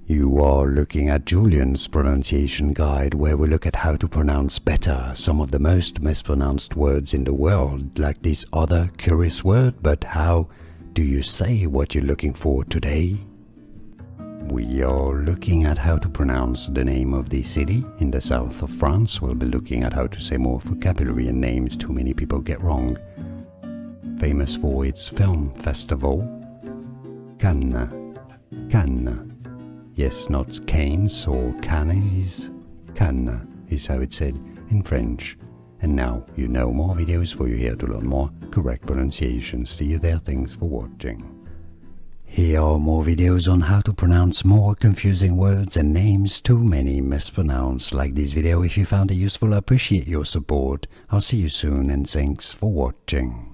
You are looking at Julian's pronunciation guide, where we look at how to pronounce better some of the most mispronounced words in the world, like this other curious word. But how do you say what you're looking for today? We are looking at how to pronounce the name of the city in the south of France. We'll be looking at how to say more vocabulary and names too many people get wrong. Famous for its film festival, Cannes. Cannes. Yes, not Cannes or Cannes. Cannes is how it's said in French. And now you know more videos for you here to learn more correct pronunciations. See you there. Thanks for watching. Here are more videos on how to pronounce more confusing words and names too many mispronounced. Like this video if you found it useful. I appreciate your support. I'll see you soon and thanks for watching.